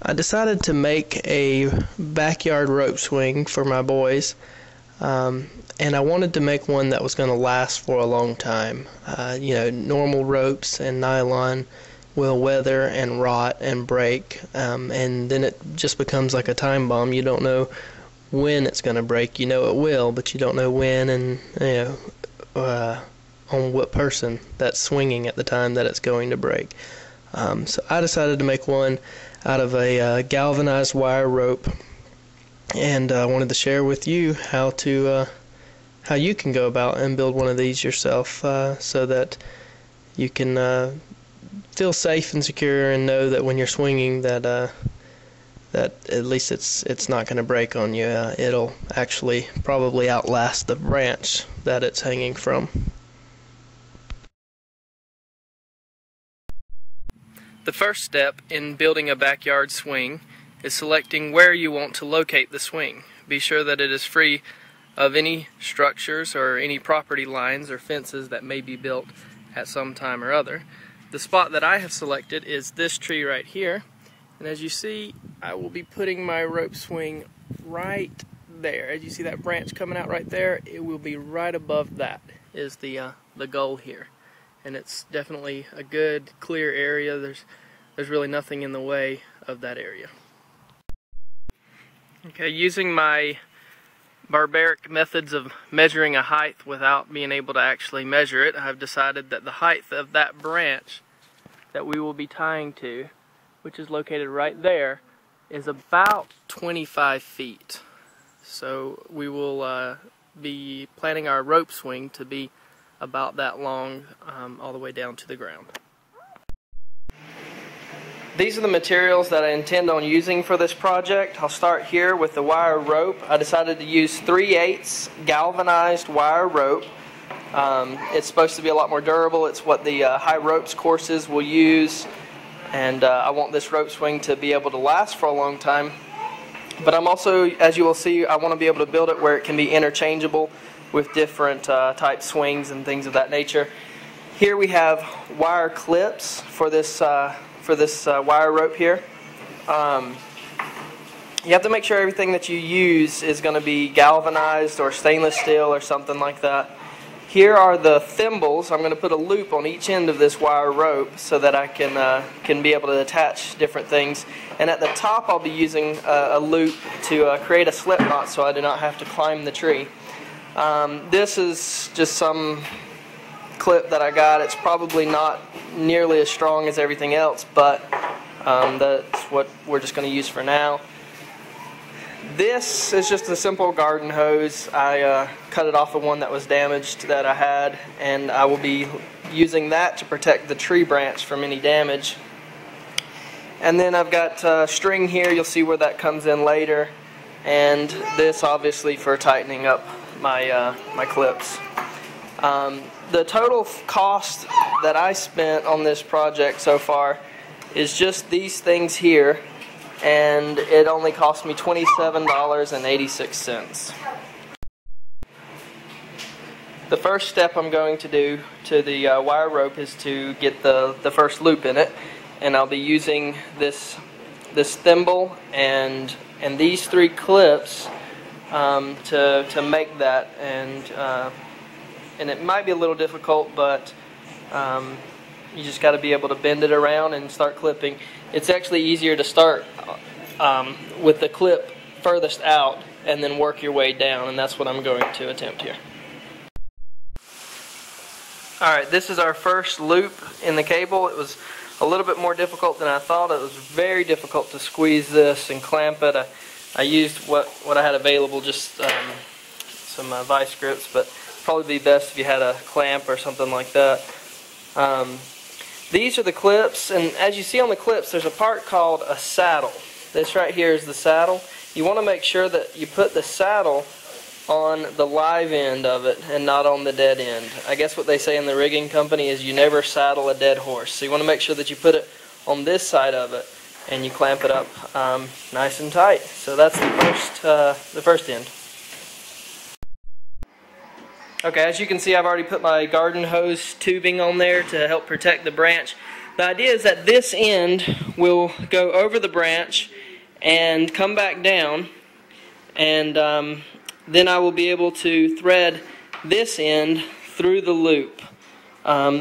I decided to make a backyard rope swing for my boys, and I wanted to make one that was going to last for a long time. Normal ropes and nylon will weather and rot and break, and then it just becomes like a time bomb. You don't know when it's going to break. You know it will, but you don't know when, and on what person that's swinging at the time that it's going to break. So I decided to make one out of a galvanized wire rope, and I wanted to share with you how you can go about and build one of these yourself, so that you can feel safe and secure and know that when you're swinging that at least it's not going to break on you. It'll actually probably outlast the branch that it's hanging from. The first step in building a backyard swing is selecting where you want to locate the swing. Be sure that it is free of any structures or any property lines or fences that may be built at some time or other. The spot that I have selected is this tree right here, and as you see, I will be putting my rope swing right there. As you see that branch coming out right there, it will be right above that is the goal here. And it's definitely a good clear area. There's really nothing in the way of that area. Okay, using my barbaric methods of measuring a height without being able to actually measure it, I've decided that the height of that branch that we will be tying to, which is located right there, is about 25 feet. So we will be planning our rope swing to be about that long, all the way down to the ground. These are the materials that I intend on using for this project. I'll start here with the wire rope. I decided to use 3/8 galvanized wire rope. It's supposed to be a lot more durable. It's what the high ropes courses will use, and I want this rope swing to be able to last for a long time. But I'm also, as you will see, I want to be able to build it where it can be interchangeable with different type swings and things of that nature. Here we have wire clips for this wire rope here. You have to make sure everything that you use is going to be galvanized or stainless steel or something like that. Here are the thimbles. I'm going to put a loop on each end of this wire rope so that I can be able to attach different things. And at the top I'll be using a loop to create a slip knot so I do not have to climb the tree. This is just some clip that I got. It's probably not nearly as strong as everything else, but that's what we're just going to use for now. This is just a simple garden hose. I cut it off of one that was damaged that I had, and I will be using that to protect the tree branch from any damage. And then I've got string here. You'll see where that comes in later, and this obviously for tightening up my clips. The total cost that I spent on this project so far is just these things here, and it only cost me $27.86. The first step I'm going to do to the wire rope is to get the first loop in it, and I'll be using this thimble and these 3 clips to make that, and it might be a little difficult, but you just got to be able to bend it around and start clipping. It's actually easier to start with the clip furthest out and then work your way down, and that's what I'm going to attempt here. Alright, this is our first loop in the cable. It was a little bit more difficult than I thought. It was very difficult to squeeze this and clamp it. I used what I had available, just some vice grips, but probably be best if you had a clamp or something like that. These are the clips, and as you see on the clips, there's a part called a saddle. This right here is the saddle. You want to make sure that you put the saddle on the live end of it and not on the dead end. I guess what they say in the rigging company is you never saddle a dead horse. So you want to make sure that you put it on this side of it and you clamp it up nice and tight. So that's the first end. Okay, as you can see, I've already put my garden hose tubing on there to help protect the branch. The idea is that this end will go over the branch and come back down, and then I will be able to thread this end through the loop,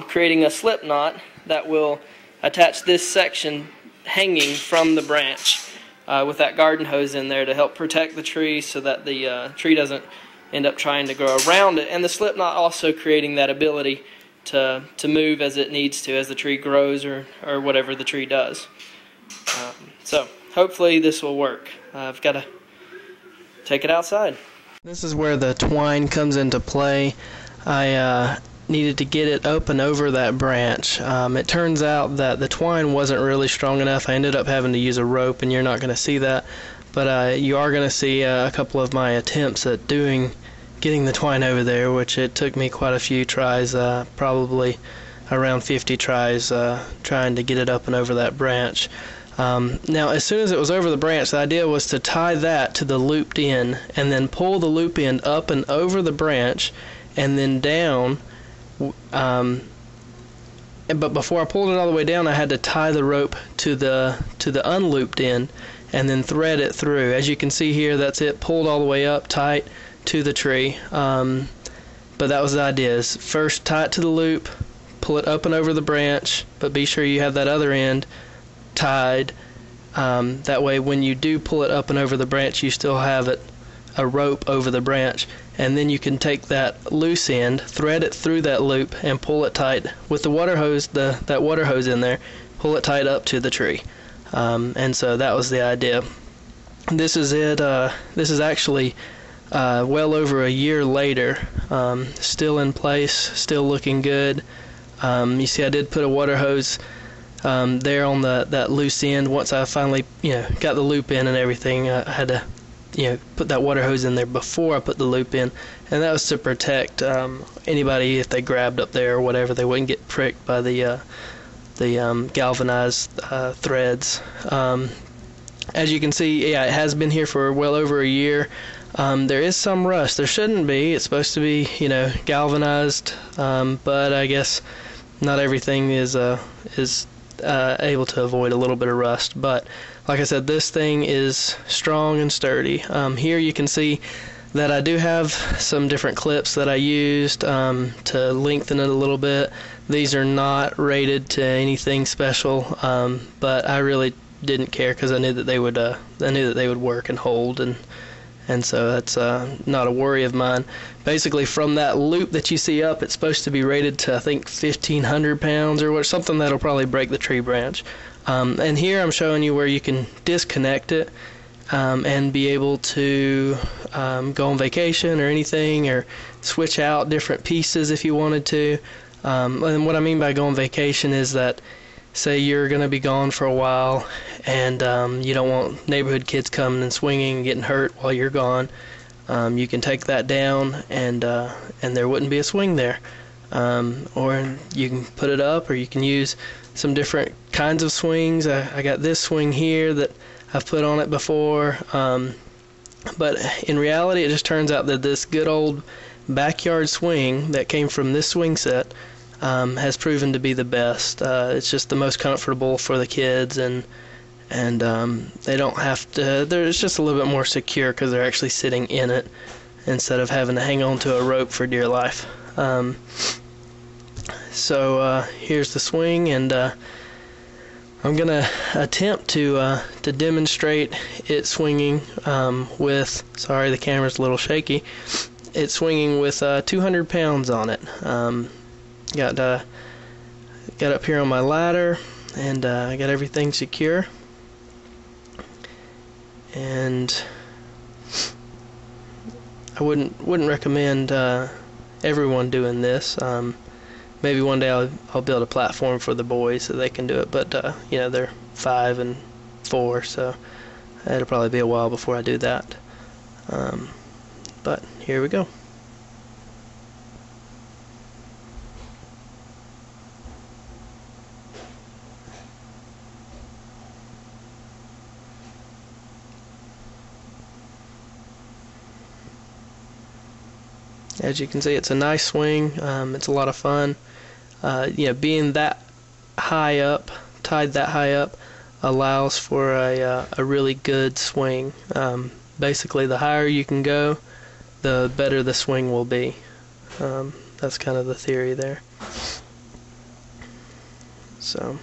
creating a slip knot that will attach this section hanging from the branch with that garden hose in there to help protect the tree so that the tree doesn't end up trying to grow around it, and the slip knot also creating that ability to move as it needs to as the tree grows or whatever the tree does. So hopefully this will work. I've got to take it outside. This is where the twine comes into play. I needed to get it up and over that branch. It turns out that the twine wasn't really strong enough. I ended up having to use a rope, and you're not going to see that, but you are going to see a couple of my attempts at getting the twine over there, which it took me quite a few tries, probably around 50 tries, trying to get it up and over that branch. Now, as soon as it was over the branch, the idea was to tie that to the looped end and then pull the loop end up and over the branch and then down. But before I pulled it all the way down, I had to tie the rope to the unlooped end and then thread it through. As you can see here, that's it, pulled all the way up tight to the tree. But that was the idea, is first tie it to the loop, pull it up and over the branch, but be sure you have that other end tied. That way when you do pull it up and over the branch, you still have a rope over the branch, and then you can take that loose end, thread it through that loop, and pull it tight with the water hose, that water hose in there, pull it tight up to the tree. And so that was the idea. This is it. This is actually well over a year later, still in place, still looking good. You see I did put a water hose there on that loose end. Once I finally got the loop in and everything, I had to put that water hose in there before I put the loop in, and that was to protect anybody if they grabbed up there or whatever, they wouldn't get pricked by the galvanized threads. As you can see, it has been here for well over a year. There is some rust. There shouldn't be. It's supposed to be, galvanized, but I guess not everything is able to avoid a little bit of rust. But like I said, this thing is strong and sturdy. Here you can see that I do have some different clips that I used to lengthen it a little bit. These are not rated to anything special, but I really didn't care because I knew that they would work and hold, and so that's not a worry of mine. Basically, from that loop that you see up, it's supposed to be rated to, I think, 1,500 pounds or something that'll probably break the tree branch. And here I'm showing you where you can disconnect it and be able to go on vacation or anything, or switch out different pieces if you wanted to. And what I mean by go on vacation is that, say you're going to be gone for a while, and you don't want neighborhood kids coming and swinging and getting hurt while you're gone. You can take that down, and there wouldn't be a swing there. Or you can put it up, or you can use some different kinds of swings. I got this swing here that I've put on it before. But in reality, it just turns out that this good old backyard swing that came from this swing set has proven to be the best. It's just the most comfortable for the kids, and they don't have to. It's just a little bit more secure because they're actually sitting in it instead of having to hang on to a rope for dear life. So here's the swing, and I'm gonna attempt to demonstrate it swinging with. Sorry, the camera's a little shaky. It's swinging with 200 pounds on it. Got up here on my ladder, and I got everything secure, and I wouldn't recommend everyone doing this. Maybe one day I'll build a platform for the boys so they can do it, but they're 5 and 4, so it'll probably be a while before I do that. But here we go. As you can see, it's a nice swing. It's a lot of fun. Being that high up, tied that high up, allows for a really good swing. Basically, the higher you can go, the better the swing will be. That's kind of the theory there. So,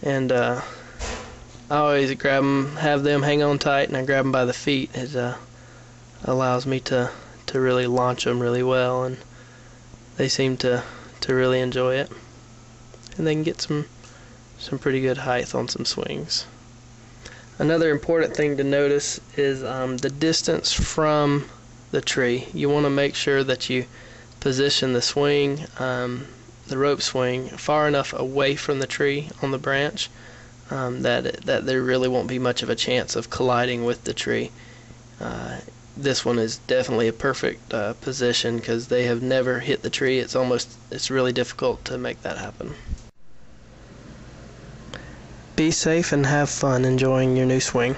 and I always grab them, have them hang on tight, and I grab them by the feet. It allows me to really launch them really well, and they seem to really enjoy it. And they can get some pretty good height on some swings. Another important thing to notice is the distance from the tree. You want to make sure that you position the swing, the rope swing, far enough away from the tree on the branch that there really won't be much of a chance of colliding with the tree. This one is definitely a perfect position because they have never hit the tree. It's really difficult to make that happen. Be safe and have fun enjoying your new swing.